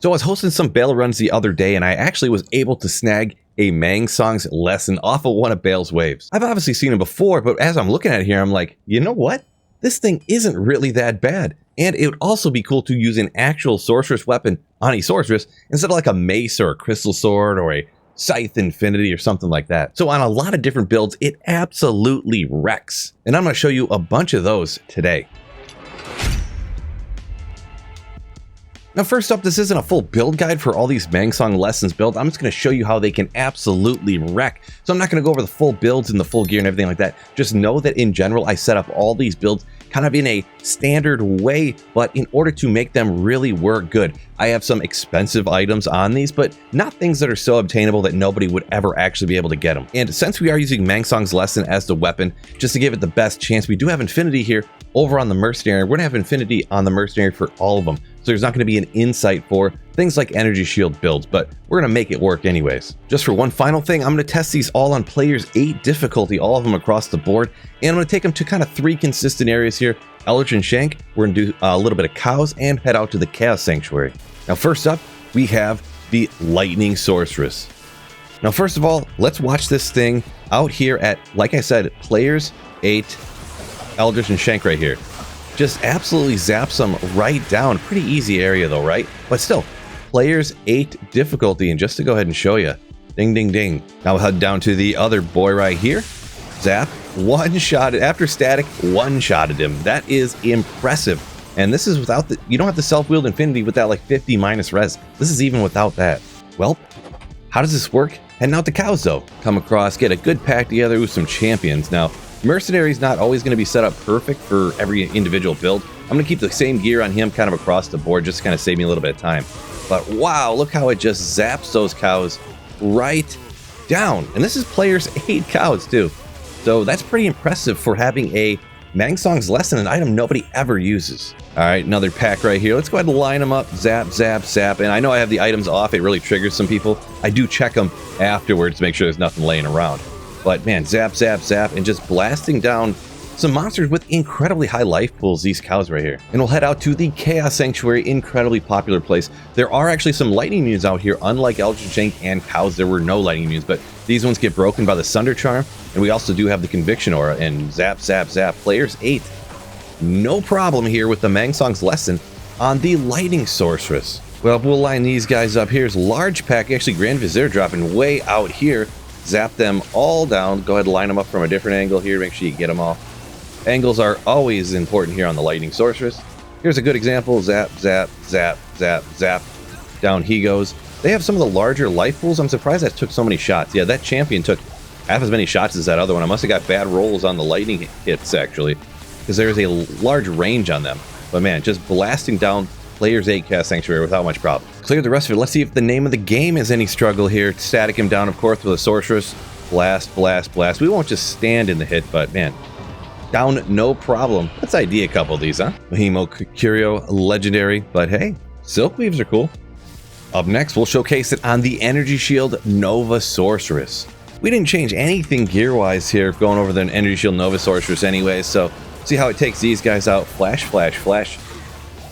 So I was hosting some Bale runs the other day, and I actually was able to snag a Mang Song's lesson off of one of Bale's waves. I've obviously seen him before, but as I'm looking at it here, I'm like, you know what? This thing isn't really that bad. And it would also be cool to use an actual sorceress weapon on a sorceress instead of like a mace or a crystal sword or a scythe infinity or something like that. So on a lot of different builds, it absolutely wrecks. And I'm going to show you a bunch of those today. Now, first up, this isn't a full build guide for all these Mang Song lessons build. I'm just going to show you how they can absolutely wreck. So I'm not going to go over the full builds and the full gear and everything like that. Just know that in general, I set up all these builds kind of in a standard way, but in order to make them really work good, I have some expensive items on these, but not things that are so obtainable that nobody would ever actually be able to get them. And since we are using Mang Song's lesson as the weapon, just to give it the best chance, we do have Infinity here over on the Mercenary. We're gonna have Infinity on the Mercenary for all of them. So there's not gonna be an insight for things like Energy Shield builds, but we're gonna make it work anyways. Just for one final thing, I'm gonna test these all on Players 8 difficulty, all of them across the board. And I'm gonna take them to kind of 3 consistent areas here. Eldritch and Shank, we're gonna do a little bit of cows and head out to the Chaos Sanctuary. Now, first up, we have the Lightning Sorceress. Now, first of all, let's watch this thing out here at, like I said, Players 8, Eldritch and Shank right here. Just absolutely zaps them right down. Pretty easy area though, right? But still, Players 8 difficulty, and just to go ahead and show you, ding, ding, ding. Now we'll head down to the other boy right here. Zap, one-shotted, after static, one-shotted him. That is impressive. And this is without the, you don't have to self-wield Infinity with that like 50 minus res. This is even without that. Well, how does this work? Heading out to cows though. Come across, get a good pack together with some champions. Now, Mercenary's not always going to be set up perfect for every individual build. I'm going to keep the same gear on him kind of across the board just to kind of save me a little bit of time. But wow, look how it just zaps those cows right down. And this is Players 8 cows too. So that's pretty impressive for having a Mang Song's lesson, an item nobody ever uses. All right, another pack right here. Let's go ahead and line them up. Zap, zap, zap. And I know I have the items off. It really triggers some people. I do check them afterwards to make sure there's nothing laying around. But man, zap, zap, zap, and just blasting down some monsters with incredibly high life pools, these cows right here. And we'll head out to the Chaos Sanctuary, incredibly popular place. There are actually some lightning immunes out here, unlike Eldritch Shank and cows, there were no lightning immunes, but these ones get broken by the Sunder Charm, and we also do have the Conviction Aura, and zap, zap, zap. Players 8, no problem here with the Mang Song's lesson on the Lightning Sorceress. Well, we'll line these guys up. Here's large pack, actually Grand Vizier dropping way out here. Zap them all down. Go ahead and line them up from a different angle here. Make sure you get them all. Angles are always important here on the Lightning Sorceress. Here's a good example. Zap, zap, zap, zap, zap. Down he goes. They have some of the larger life pools. I'm surprised that took so many shots. Yeah, that champion took half as many shots as that other one. I must have got bad rolls on the lightning hits, actually, because there's a large range on them. But man, just blasting down Players 8 Chaos Sanctuary without much problem. Clear the rest of it. Let's see if the name of the game is any struggle here. Static him down, of course, with a Sorceress. Blast, blast, blast. We won't just stand in the hit, but man, down no problem. Let's ID a couple of these, huh? Mahimo Curio, legendary, but hey, Silk Weaves are cool. Up next, we'll showcase it on the Energy Shield Nova Sorceress. We didn't change anything gear-wise here going over the Energy Shield Nova Sorceress anyway, so see how it takes these guys out. Flash, flash, flash.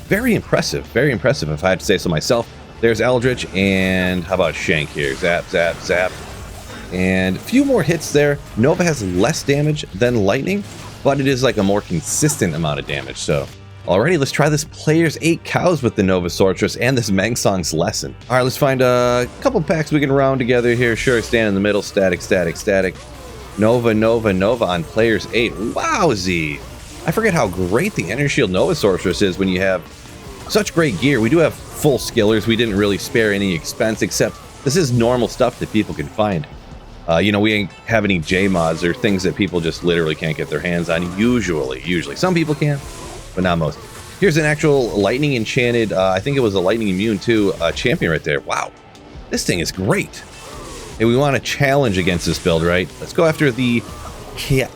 Very impressive if I had to say so myself. There's Eldritch, and how about Shank here? Zap, zap, zap. And a few more hits there. Nova has less damage than Lightning, but it is like a more consistent amount of damage. So, alrighty, let's try this Players 8 cows with the Nova Sorceress and this Mang Song's lesson. Alright, let's find a couple packs we can round together here. Sure, stand in the middle. Static, static, static. Nova, Nova, Nova on Players 8. Wowzy! I forget how great the Energy Shield Nova Sorceress is when you have such great gear. We do have full skillers. We didn't really spare any expense, except this is normal stuff that people can find. You know, we ain't have any J-mods or things that people just literally can't get their hands on. Usually. Some people can, but not most. Here's an actual lightning enchanted, I think it was a lightning immune too, champion right there. Wow. This thing is great. And we want to challenge against this build, right? Let's go after the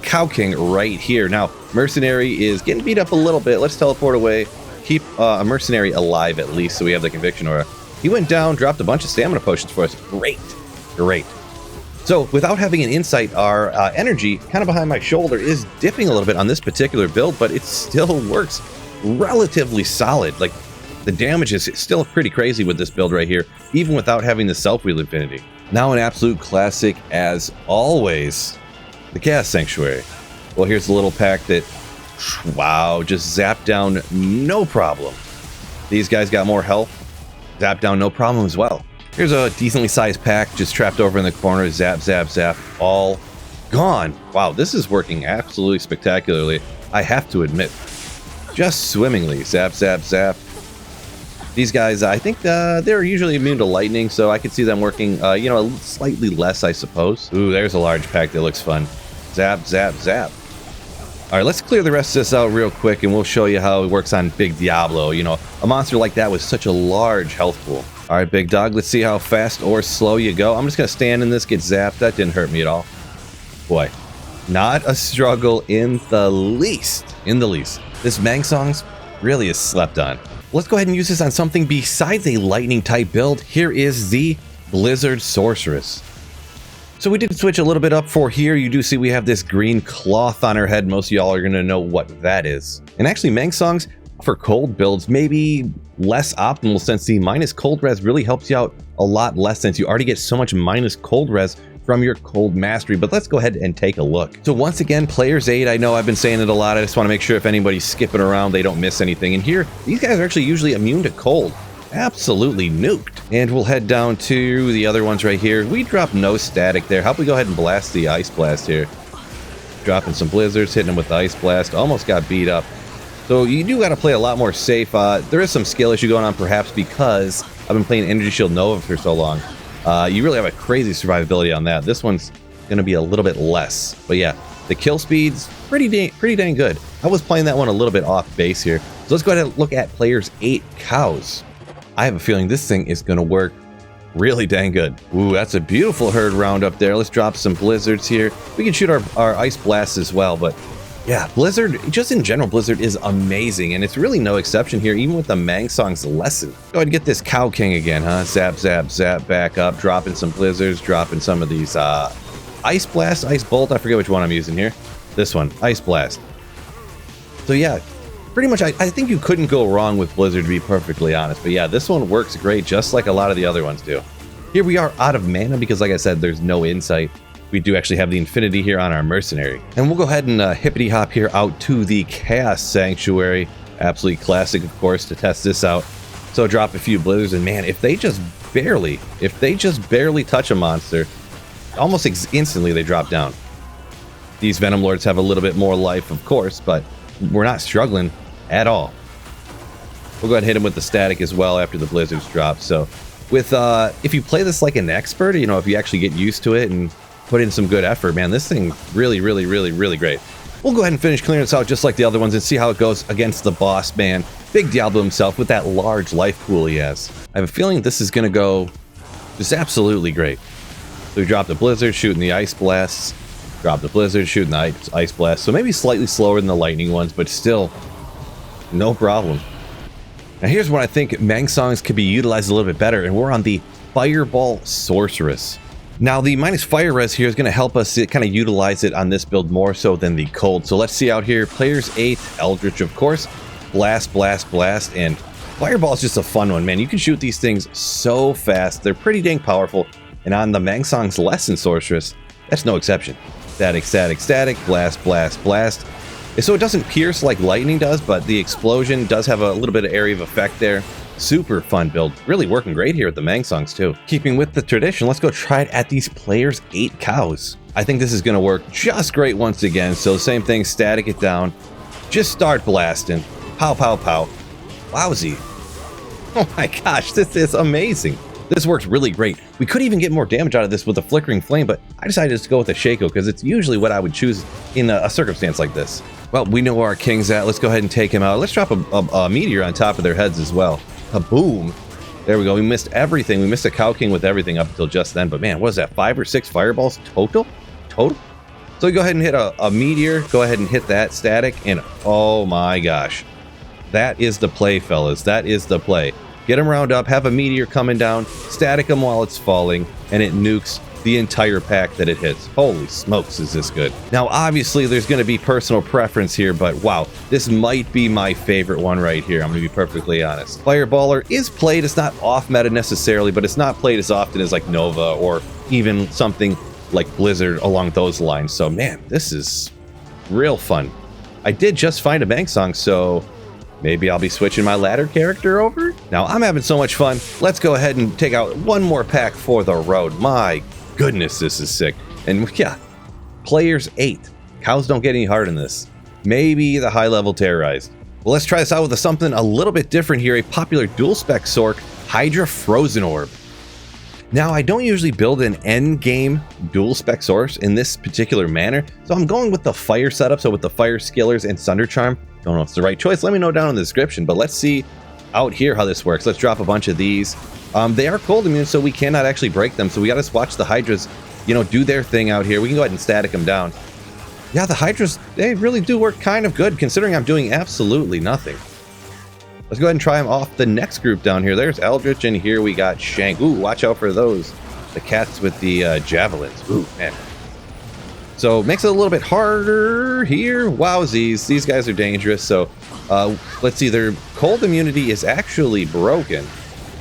Cow King right here. Now, Mercenary is getting beat up a little bit. Let's teleport away. Keep a Mercenary alive at least so we have the Conviction Aura. He went down, dropped a bunch of stamina potions for us. Great. Great. So without having an insight, our energy kind of behind my shoulder is dipping a little bit on this particular build, but it still works relatively solid. Like The damage is still pretty crazy with this build right here, even without having the self-wheel infinity. Now an absolute classic as always, the Gas Sanctuary. Well, here's a little pack that, wow, just zap down no problem. These guys got more health, zap down no problem as well. Here's a decently sized pack just trapped over in the corner, zap, zap, zap, all gone. Wow, this is working absolutely spectacularly, I have to admit. Just swimmingly, zap, zap, zap. These guys, I think they're usually immune to lightning, so I could see them working, you know, slightly less, I suppose. Ooh, there's a large pack that looks fun. Zap, zap, zap. All right, let's clear the rest of this out real quick, and we'll show you how it works on Big Diablo. You know, a monster like that with such a large health pool. All right, big dog, let's see how fast or slow you go. I'm just going to stand in this, get zapped. That didn't hurt me at all. Boy, not a struggle in the least. In the least. This Mang Songs really is slept on. Let's go ahead and use this on something besides a lightning type build. Here is the Blizzard Sorceress. So we did switch a little bit up for here. You do see we have this green cloth on her head. Most of y'all are going to know what that is. And actually, Mang Songs for cold builds maybe less optimal, since the minus cold res really helps you out a lot less, since you already get so much minus cold res from your cold mastery. But let's go ahead and take a look. So once again, player's aid. I know I've been saying it a lot. I just want to make sure if anybody's skipping around, they don't miss anything. And here, these guys are actually usually immune to cold. Absolutely nuked. And we'll head down to the other ones right here. We drop no static there. How about we go ahead and blast the Ice Blast here? Dropping some blizzards, hitting them with the Ice Blast. Almost got beat up. So you do got to play a lot more safe. There is some skill issue going on, perhaps because I've been playing Energy Shield Nova for so long. You really have a crazy survivability on that. This one's going to be a little bit less. But yeah, the kill speed's pretty dang good. I was playing that one a little bit off base here. So let's go ahead and look at players 8 cows. I have a feeling this thing is going to work really dang good. Ooh, that's a beautiful herd round up there. Let's drop some blizzards here. We can shoot our Ice Blasts as well, but yeah, Blizzard, just in general, Blizzard is amazing, and it's really no exception here, even with the Mang Song's lesson. Go ahead and get this Cow King again, huh? Zap, zap, zap, back up, dropping some blizzards, dropping some of these Ice Blast, Ice Bolt, I forget which one I'm using here. This one, Ice Blast. So yeah, pretty much I think you couldn't go wrong with Blizzard, to be perfectly honest. But yeah, this one works great, just like a lot of the other ones do. Here we are out of mana because, like I said, there's no insight. We do actually have the Infinity here on our Mercenary. And we'll go ahead and hippity hop here out to the Chaos Sanctuary. Absolutely classic, of course, to test this out. So drop a few blizzards, and man, if they just barely touch a monster, almost instantly they drop down. These Venom Lords have a little bit more life, of course, but we're not struggling at all. We'll go ahead and hit him with the static as well after the blizzards drop. So with if you play this like an expert, you know, if you actually get used to it and put in some good effort, man, this thing really great. We'll go ahead and finish clearing this out just like the other ones and see how it goes against the boss man, Big Diablo himself, with that large life pool he has. I have a feeling this is going to go just absolutely great. So we drop the blizzard, shooting the Ice Blasts, drop the blizzard, shooting the Ice Blast. So maybe slightly slower than the lightning ones, but still no problem. Now here's what I think Mang Songs could be utilized a little bit better, and we're on the Fireball Sorceress. Now the minus fire res here is going to help us kind of utilize it on this build more so than the cold. So let's see out here. Players 8, Eldritch, of course. Blast, blast, blast, and Fireball is just a fun one, man. You can shoot these things so fast. They're pretty dang powerful. And on the Mang Song's Lesson Sorceress, that's no exception. Static, static, static, blast, blast, blast. So it doesn't pierce like lightning does, but the explosion does have a little bit of area of effect there. Super fun build. Really working great here with the Mang Songs too. Keeping with the tradition, let's go try it at these players 8 cows. I think this is going to work just great once again. So same thing, static it down. Just start blasting. Pow, pow, pow. Wowzy. Oh my gosh, this is amazing. This works really great. We could even get more damage out of this with a flickering flame, but I decided to go with a Shaco because it's usually what I would choose in a circumstance like this. Well, we know where our king's at. Let's go ahead and take him out. Let's drop a meteor on top of their heads as well. Kaboom. There we go. We missed everything. We missed a Cow King with everything up until just then. But man, what is that? 5 or 6 fireballs total? So we go ahead and hit a meteor. Go ahead and hit that static. And oh my gosh. That is the play, fellas. That is the play. Get them round up. Have a meteor coming down. Static them while it's falling. And it nukes the entire pack that it hits. Holy smokes, is this good. Now, obviously, there's going to be personal preference here, but wow, this might be my favorite one right here. I'm going to be perfectly honest. Fireballer is played. It's not off meta necessarily, but it's not played as often as like Nova or even something like Blizzard along those lines. So, man, this is real fun. I did just find a Mang song, so maybe I'll be switching my ladder character over. Now, I'm having so much fun. Let's go ahead and take out one more pack for the road. My goodness, this is sick. And yeah, players 8. Cows don't get any hard in this. Maybe the high level terrorized. Well, let's try this out with something a little bit different here. A popular dual spec Sork, Hydra Frozen Orb. Now, I don't usually build an end game dual spec source in this particular manner, so I'm going with the fire setup, so with the fire skillers and Sunder Charm. Don't know if it's the right choice. Let me know down in the description, but let's see out here how this works. Let's drop a bunch of these. They are cold immune, so we cannot actually break them, so we gotta watch the Hydras, you know, do their thing out here. We can go ahead and static them down. Yeah, the Hydras, they really do work kind of good, considering I'm doing absolutely nothing. Let's go ahead and try them off the next group down here. There's Eldritch, and here we got Shank. Ooh, watch out for those. The cats with the javelins. Ooh, man. So makes it a little bit harder here. Wowsies, these guys are dangerous. So let's see, their cold immunity is actually broken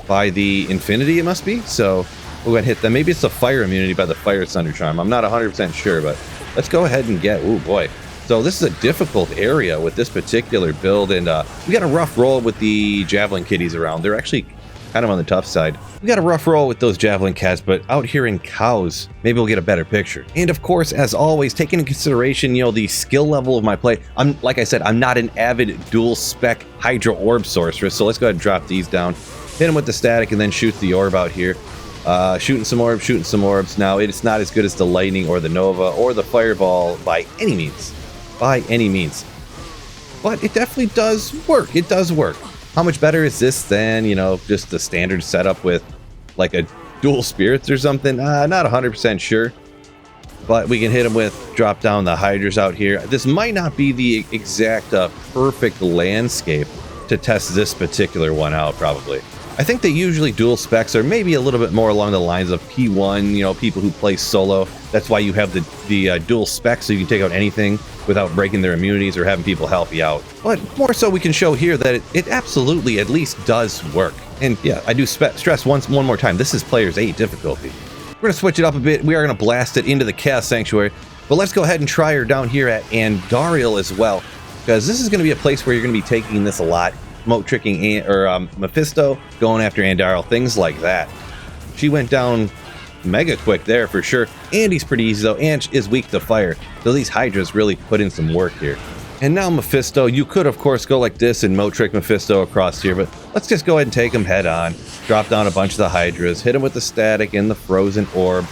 by the Infinity, it must be. So we're going to hit them. Maybe it's the fire immunity by the Fire Thunder Charm. I'm not 100% sure, but let's go ahead and get, ooh boy. So this is a difficult area with this particular build, and we got a rough roll with the Javelin Kitties around. They're actually kind of on the tough side. We got a rough roll with those Javelin Cats, but out here in Cows, maybe we'll get a better picture. And of course, as always, taking into consideration, you know, the skill level of my play, like I said, I'm not an avid dual spec Hydra Orb sorceress, so let's go ahead and drop these down. Hit them with the static and then shoot the orb out here. Shooting some orbs. Now, it's not as good as the Lightning or the Nova or the Fireball by any means. By any means. But it definitely does work. It does work. How much better is this than, you know, just the standard setup with like a dual spirits or something? Not 100% sure. But we can hit them with, drop down the Hydras out here. This might not be the exact perfect landscape to test this particular one out, probably. I think they usually dual specs are maybe a little bit more along the lines of P1, you know, people who play solo. That's why you have the dual specs, so you can take out anything without breaking their immunities or having people help you out. But more so, we can show here that it absolutely at least does work. And yeah, I do stress one more time, this is players 8 difficulty. We're going to switch it up a bit. We are going to blast it into the Chaos Sanctuary. But let's go ahead and try her down here at Andariel as well, because this is going to be a place where you're going to be taking this a lot. Smoke tricking Mephisto, going after Andariel, things like that. She went down mega quick there for sure. Andy's pretty easy though, and is weak to fire. So these Hydras really put in some work here. And now Mephisto, you could of course go like this and Moat Trick Mephisto across here, but let's just go ahead and take him head on. Drop down a bunch of the Hydras, hit him with the static and the frozen orb.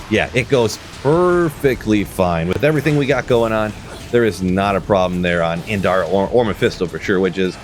Yeah, it goes perfectly fine. With everything we got going on, there is not a problem there on Andariel or Mephisto for sure, which is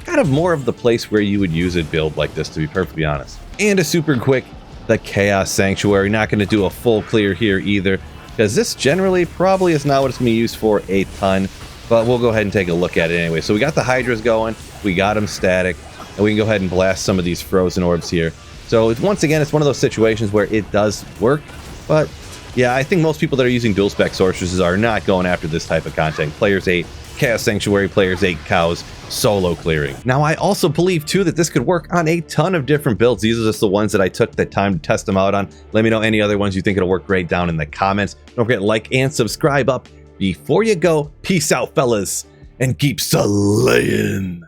kind of more of the place where you would use a build like this, to be perfectly honest. And a super quick, the Chaos Sanctuary. Not going to do a full clear here either, because this generally probably is not what it's going to be used for a ton, but we'll go ahead and take a look at it anyway. So we got the Hydras going, we got them static, and we can go ahead and blast some of these frozen orbs here. So once again, it's one of those situations where it does work, but yeah, I think most people that are using dual spec sorceresses are not going after this type of content. Players 8 Chaos Sanctuary, players 8 Cows, solo clearing. Now, I also believe too that this could work on a ton of different builds. These are just the ones that I took the time to test them out on. Let me know any other ones you think it'll work great down in the comments. Don't forget to like and subscribe up before you go. Peace out, fellas, and keep slaying.